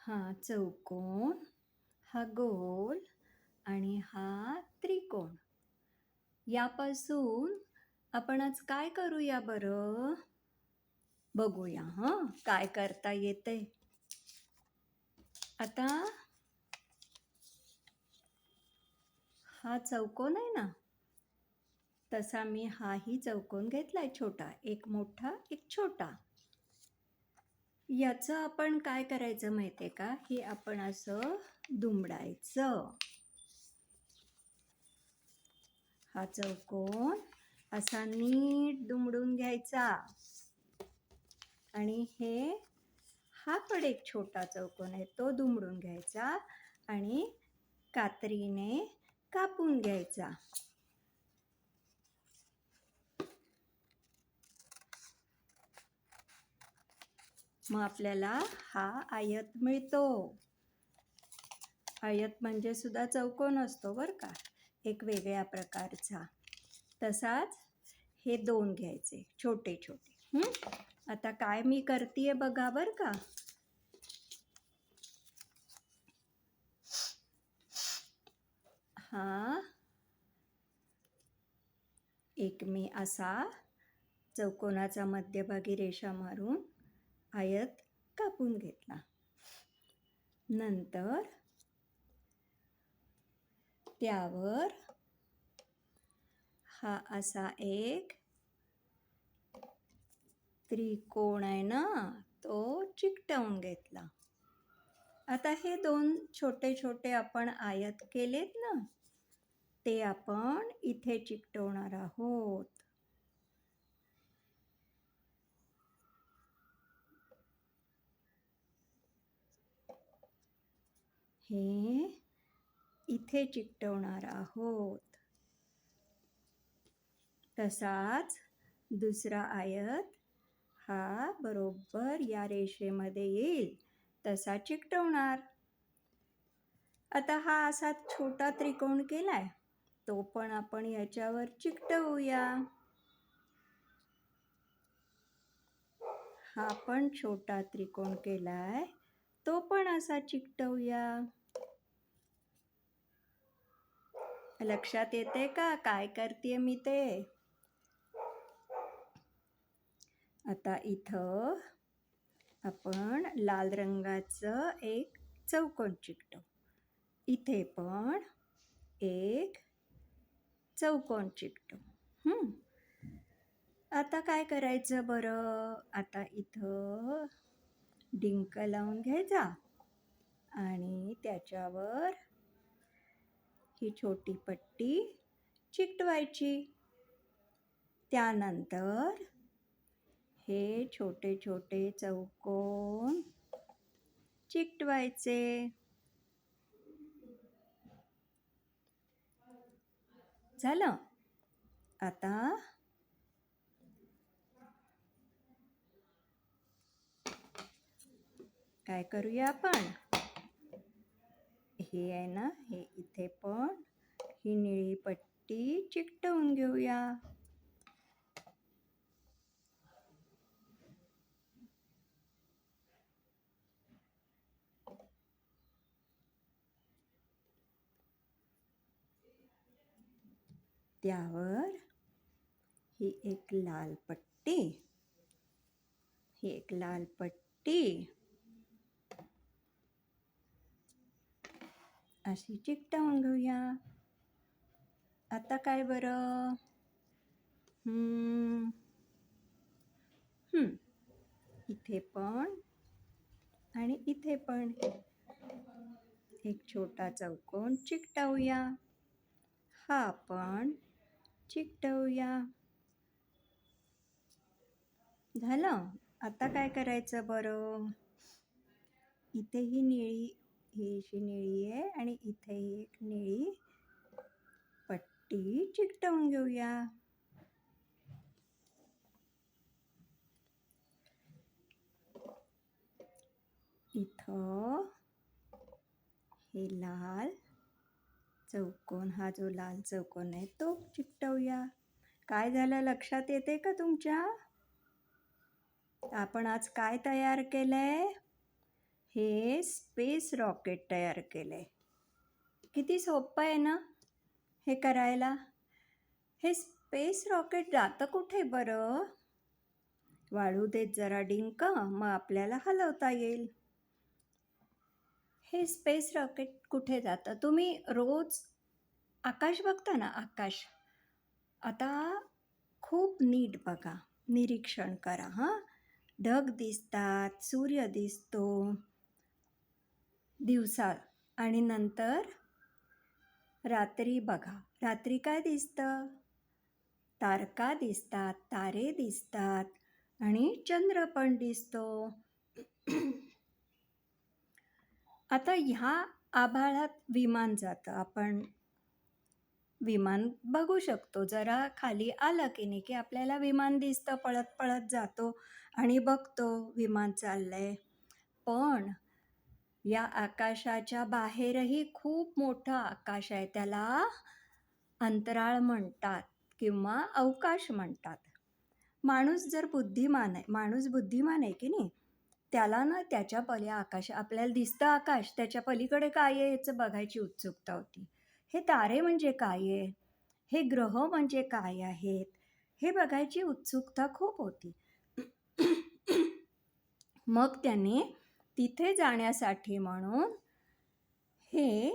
हा चौकोन, हा गोल आणि हा त्रिकोण. यापासून आपण आज काय करूया बरं? बघूया हं काय करता येते. आता हा चौकोन आहे ना, तसा मी हाही चौकोन घेतलाय छोटा, एक मोठा एक छोटा. याचं आपण काय करायचं माहितीये का? हे आपण असं दुमडायचं. हा चौकोन असा नीट दुमडून घ्यायचा आणि हा पण एक छोटा चौकोन आहे तो दुमडून घ्यायचा आणि कात्रीने कापून घ्यायचा. मग आपल्याला हा आयत मिळतो. आयत म्हणजे सुद्धा चौकोन असतो बरं का, एक वेगळ्या प्रकारचा. तसाच हे दोन घ्यायचे छोटे छोटे. आता काय मी करतीये बघा बरं का. हा एक मी असा चौकोनाचा मध्यभागी रेषा मारून आयत कापून घेतला. नंतर त्यावर हा असा एक त्रिकोण आहे ना, तो चिकटवून घेतला. आता हे दोन छोटे छोटे आपण आयत केलेत ना, ते आपण इथे चिकटवणार आहोत. हे इथे चिकटवणार आहोत. तसाच दुसरा आयत हा बरोबर या रेषेमध्ये येईल तसा चिकटवणार. आता हा असा छोटा त्रिकोण केलाय, तो पण आपण याच्यावर चिकटवूया. हा पण छोटा त्रिकोण केलाय, तो पण असा चिकटवूया. लक्षात येते का काय करतेय मी ते? आता इथं आपण लाल रंगाचं एक चौकोन चिकटवू. इथे पण एक चौकोन चिकटवू. आता काय करायचं बरं? आता इथं डिंक लावून घ्यायचा आणि त्याच्यावर ही छोटी पट्टी चिकटवायची. त्यानंतर हे छोटे छोटे चौकोन चिकटवायचे. झालं? आता काय करूया आपण? हे आहे ना, हे इथे पण ही निळी पट्टी चिकटवून घेऊया. त्यावर ही एक लाल पट्टी, ही एक लाल पट्टी अशी चिकटवून घेऊया. आता काय बरं? इथे पण आणि इथे पण एक छोटा चौकोन चिकटवूया. हा पण चिकटवूया. झालं? आता काय करायचं बरं? इथे ही निळी, ही अशी निळी आहे आणि इथे एक निळी पट्टी चिकटवून घेऊया. इथं हे लाल चौकोन, हा जो लाल चौकोन आहे तो चिकटवूया. काय झालं लक्षात येते का तुमच्या? आपण आज काय तयार केलंय? हे स्पेस रॉकेट तयार केलंय. किती सोपं आहे ना हे करायला. हे स्पेस रॉकेट जातं कुठे बरं? वाळू देत जरा डिंक, मग आपल्याला हलवता येईल. हे स्पेस रॉकेट कुठे जातं? तुम्ही रोज आकाश बघता ना, आकाश. आता खूप नीट बघा, निरीक्षण करा हां. ढग दिसतात, सूर्य दिसतो दिवसा, आणि नंतर रात्री बघा. रात्री काय दिसतं? तारका दिसतात, तारे दिसतात आणि चंद्र पण दिसतो. आता ह्या आभाळात विमान जातं. आपण विमान बघू शकतो. जरा खाली आलं की नाही की आपल्याला विमान दिसतं, पळत पळत जातो आणि बघतो विमान चाललंय. पण या आकाशाच्या बाहेरही खूप मोठं आकाश आहे. त्याला अंतराळ म्हणतात किंवा अवकाश म्हणतात. माणूस बुद्धिमान आहे की नाही, त्याला ना त्याच्या आकाश, आपल्याला दिसतं आकाश, त्याच्या पलीकडे काय आहे याचं बघायची उत्सुकता होती. हे तारे म्हणजे काय आहे, हे ग्रह म्हणजे काय आहेत, हे बघायची उत्सुकता खूप होती. मग त्याने तिथे जाण्यासाठी म्हणून हे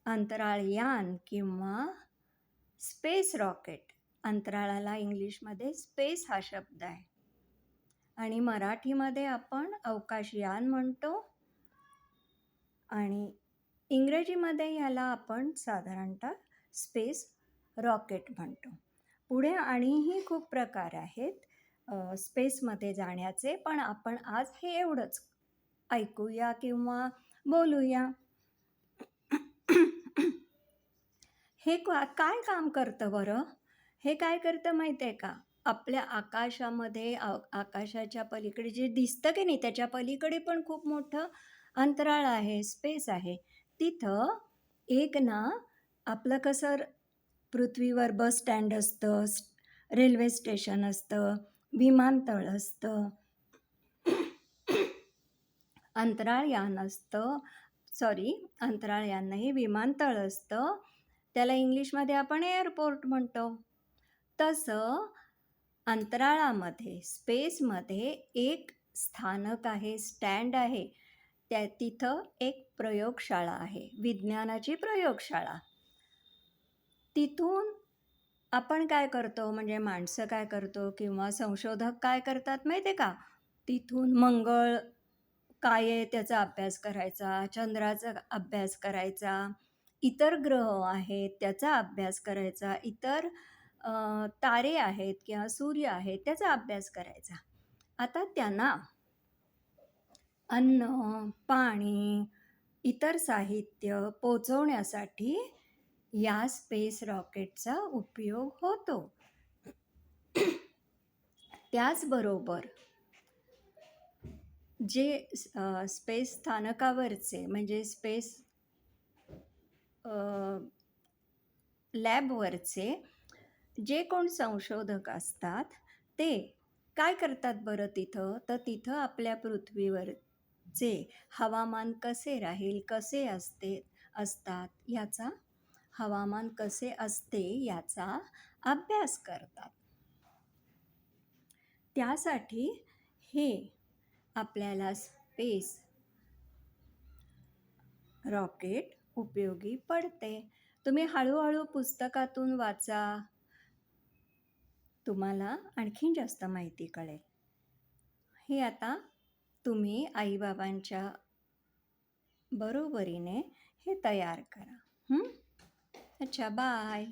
अंतराळयान किंवा स्पेस रॉकेट, अंतराळाला इंग्लिशमध्ये स्पेस हा शब्द आहे आणि मराठीमध्ये आपण अवकाशयान म्हणतो आणि इंग्रजीमध्ये याला आपण साधारणतः स्पेस रॉकेट म्हणतो. पुढे आणिही खूप प्रकार आहेत स्पेसमध्ये जाण्याचे, पण आपण आज हे एवढंच ऐकूया किंवा बोलूया. हे काय काम करतं बरं? हे काय करतं माहिती आहे का? आपल्या आकाशामध्ये आकाशाच्या पलीकडे जे दिसतं की नाही, त्याच्या पलीकडे पण खूप मोठं अंतराळ आहे, स्पेस आहे. तिथं एक ना, आपलं कसं पृथ्वीवर बस स्टँड असतं, रेल्वे स्टेशन असतं, विमानतळ असतं, अंतराळयान असतं, अंतराळयान नाही, विमानतळ असतं. त्याला इंग्लिशमध्ये आपण एअरपोर्ट म्हणतो. तसं अंतराळामध्ये, स्पेसमध्ये एक स्थानक आहे, स्टँड आहे. तिथं एक प्रयोगशाळा आहे, विज्ञानाची प्रयोगशाळा. तिथून आपण काय करतो, म्हणजे माणसं काय करतो किंवा संशोधक काय करतात माहिती आहे का? तिथून मंगळ काय आहे त्याचा अभ्यास करायचा, चंद्राचा अभ्यास करायचा, इतर ग्रह आहेत त्याचा अभ्यास करायचा, इतर तारे आहेत किंवा सूर्य आहेत त्याचा अभ्यास करायचा. आता त्यांना अन्न, पाणी, इतर साहित्य पोचवण्यासाठी या स्पेस रॉकेटचा उपयोग होतो. त्याचबरोबर जे स्पेस स्थानकावरचे, म्हणजे स्पेस लॅबवरचे जे कोण संशोधक असतात ते काय करतात बरं तिथं? तर तिथं आपल्या पृथ्वीवरचे हवामान कसे राहील, कसे असतात याचा, हवामान कसे असते याचा अभ्यास करतात. त्यासाठी हे आपल्याला स्पेस रॉकेट उपयोगी पडते. तुम्ही हळूहळू पुस्तकातून वाचा, तुम्हाला आणखीन जास्त माहिती कळेल. हे आता तुम्ही आईबाबांच्या बरोबरीने हे तयार करा. अच्छा, बाय.